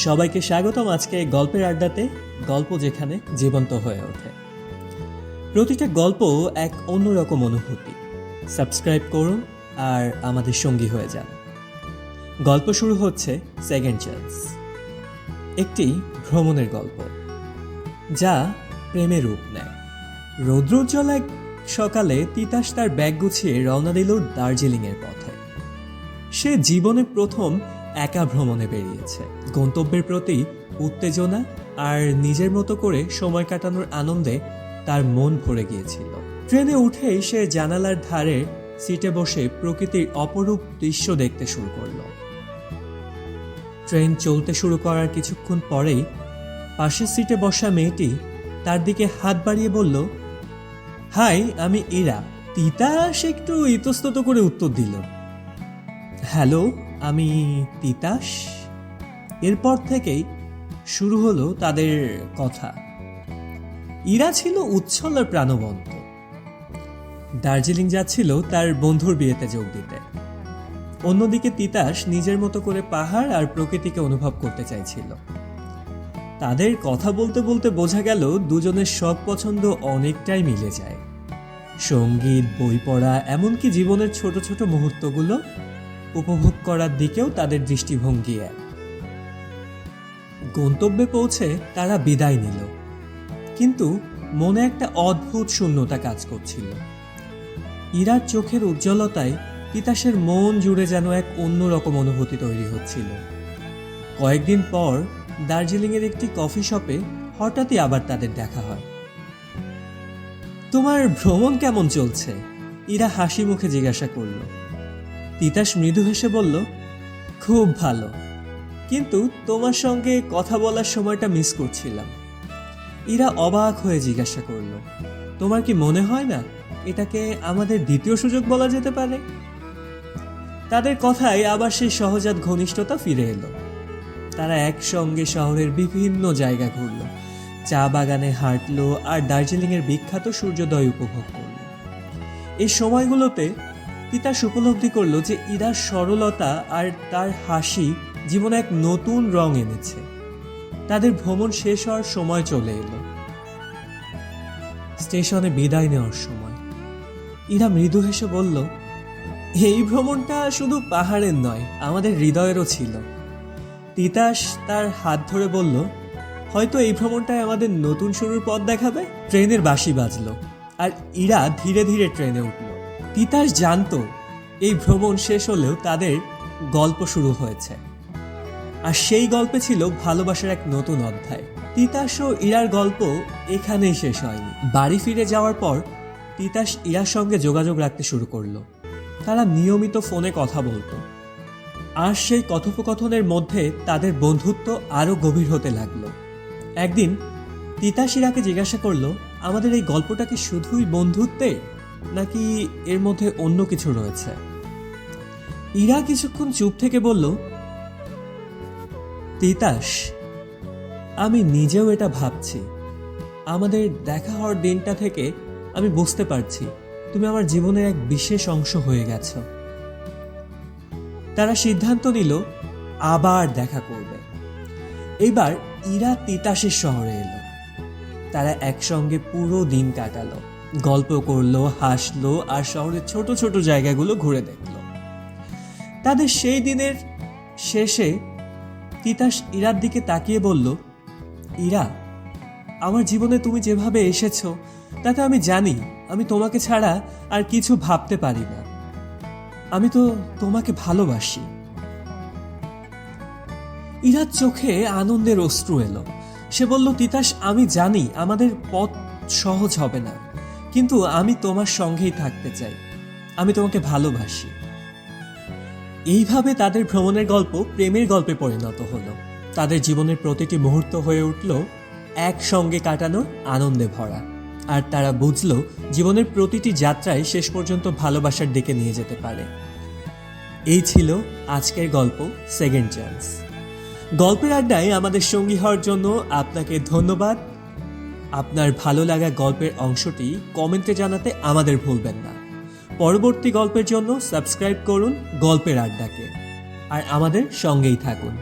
সবাইকে স্বাগতম আজকে গল্পের আড্ডাতে, গল্প যেখানে জীবন্ত হয়ে ওঠে। প্রতিটা গল্প এক অন্যরকম অনুভূতি। সাবস্ক্রাইব করুন আর আমাদের সঙ্গী হয়ে যান। গল্প শুরু হচ্ছে সেকেন্ড চান্স, একটি ভ্রমণের গল্প যা প্রেমে রূপ নেয়। রৌদ্রোজ্জ্বল এক সকালে তিতাস তার ব্যাগ গুছিয়ে রওনা দিল দার্জিলিংয়ের পথে। সে জীবনে প্রথম একা ভ্রমণে বেরিয়েছে। গন্তব্যের প্রতি উত্তেজনা আর নিজের মতো করে সময় কাটানোর আনন্দে তার মন ভরে গিয়েছিল। ট্রেনে উঠেই সে জানালার ধারে সিটে বসে প্রকৃতির অপরূপ দৃশ্য দেখতে শুরু করল। ট্রেন চলতে শুরু করার কিছুক্ষণ পরেই পাশের সিটে বসা মেয়েটি তার দিকে হাত বাড়িয়ে বলল, হাই, আমি ইরা। তিতাস একটু ইতস্তত করে উত্তর দিল, হ্যালো, আমি তিতাস। এরপর থেকেই শুরু হলো তাদের কথা। ইরা ছিল উচ্ছল আর প্রাণবন্ত। দার্জিলিং যাচ্ছিল তার বন্ধুর বিয়েতে যোগ দিতে। অন্যদিকে তিতাস নিজের মতো করে পাহাড় আর প্রকৃতিকে অনুভব করতে চাইছিল। তাদের কথা বলতে বলতে বোঝা গেল দুজনের শখ পছন্দ অনেকটাই মিলে যায়। সঙ্গীত, বই পড়া, এমনকি জীবনের ছোট ছোট মুহূর্তগুলো উপভোগ করার দিকেও তাদের দৃষ্টিভঙ্গি এক। গন্তব্যে পৌঁছে তারা বিদায় নিল, কিন্তু মনে একটা অদ্ভুত শূন্যতা কাজ করছিল। ইরার চোখের উজ্জ্বলতায় তিতাসের মন জুড়ে যেন এক অন্যরকম অনুভূতি তৈরি হচ্ছিল। কয়েকদিন পর দার্জিলিংয়ের একটি কফি শপে হঠাৎই আবার তাদের দেখা হয়। তোমার ভ্রমণ কেমন চলছে? ইরা হাসি মুখে জিজ্ঞাসা করল। তিতাস মৃদু হেসে বলল, খুব ভালো, কিন্তু তোমার সঙ্গে কথা বলার সময়টা মিস করছিলাম। ইরা অবাক হয়ে জিজ্ঞাসা করল, তোমার কি মনে হয় না এটাকে আমাদের দ্বিতীয় সুযোগ বলা যেতে পারে? তাদের কথায় আবার সেই সহজাত ঘনিষ্ঠতা ফিরে এলো। তারা একসঙ্গে শহরের বিভিন্ন জায়গা ঘুরল, চা বাগানে হাঁটলো আর দার্জিলিংয়ের বিখ্যাত সূর্যোদয় উপভোগ করল। এই সময়গুলোতে তিতাস উপলব্ধি করলো যে ইরার সরলতা আর তার হাসি জীবনে এক নতুন রং এনেছে। তাদের ভ্রমণ শেষ হওয়ার সময় চলে এলো। স্টেশনে বিদায় নেওয়ার সময় ইরা মৃদু হেসে বলল, এই ভ্রমণটা শুধু পাহাড়ের নয়, আমাদের হৃদয়েরও ছিল। তিতাস তার হাত ধরে বলল, হয়তো এই ভ্রমণটাই আমাদের নতুন শুরুর পথ দেখাবে। ট্রেনের বাঁশি বাজলো আর ইরা ধীরে ধীরে ট্রেনে উঠল। তিতাস জানতো এই ভ্রমণ শেষ হলেও তাদের গল্প শুরু হয়েছে, আর সেই গল্পে ছিল ভালোবাসার এক নতুন অধ্যায়। তিতাস ও ইরার গল্প এখানেই শেষ হয়নি। বাড়ি ফিরে যাওয়ার পর তিতাস ইরার সঙ্গে যোগাযোগ রাখতে শুরু করলো। তারা নিয়মিত ফোনে কথা বলতো, আর সেই কথোপকথনের মধ্যে তাদের বন্ধুত্ব আরো গভীর হতে লাগলো। একদিন তিতাস ইরাকে জিজ্ঞাসা করলো, আমাদের এই গল্পটা কি শুধুই বন্ধুত্বের, নাকি এর মধ্যে অন্য কিছু রয়েছে? ইরা কিছুক্ষণ চুপ থেকে বলল, তিতাস, আমি নিজেও এটা ভাবছি। আমাদের দেখা হওয়ার দিনটা থেকে আমি বুঝতে পারছি তুমি আমার জীবনের এক বিশেষ অংশ হয়ে গেছো। তারা সিদ্ধান্ত নিল আবার দেখা করবে। এবার ইরা তিতাসের শহরে এলো। তারা একসঙ্গে পুরো দিন কাটালো, গল্প করলো, হাসলো আর শহরের ছোট ছোট জায়গাগুলো ঘুরে দেখলো। তাদের সেই দিনের শেষে তিতাস ইরার দিকে তাকিয়ে বলল, ইরা, আমার জীবনে তুমি যেভাবে এসেছো তাতে আমি জানি আমি তোমাকে ছাড়া আর কিছু ভাবতে পারি না। আমি তো তোমাকে ভালোবাসি। ইরার চোখে আনন্দের অশ্রু এলো। সে বলল, তিতাস, আমি জানি আমাদের পথ সহজ হবে না, কিন্তু আমি তোমার সঙ্গেই থাকতে চাই। আমি তোমাকে ভালোবাসি। এইভাবে তাদের ভ্রমণের গল্প প্রেমের গল্পে পরিণত হলো। তাদের জীবনের প্রতিটি মুহূর্ত হয়ে উঠল একসঙ্গে কাটানোর আনন্দে ভরা। আর তারা বুঝলো জীবনের প্রতিটি যাত্রায় শেষ পর্যন্ত ভালোবাসার দিকে নিয়ে যেতে পারে। এই ছিল আজকের গল্প সেকেন্ড চান্স। গল্পের আড্ডায় আমাদের সঙ্গী হওয়ার জন্য আপনাকে ধন্যবাদ। আপনার ভালো লাগা গল্পের অংশটি কমেন্টে জানাতে আমাদের ভুলবেন না। পরবর্তী গল্পের জন্য সাবস্ক্রাইব করুন গল্পের আড্ডাকে, আর আমাদের সঙ্গেই থাকুন।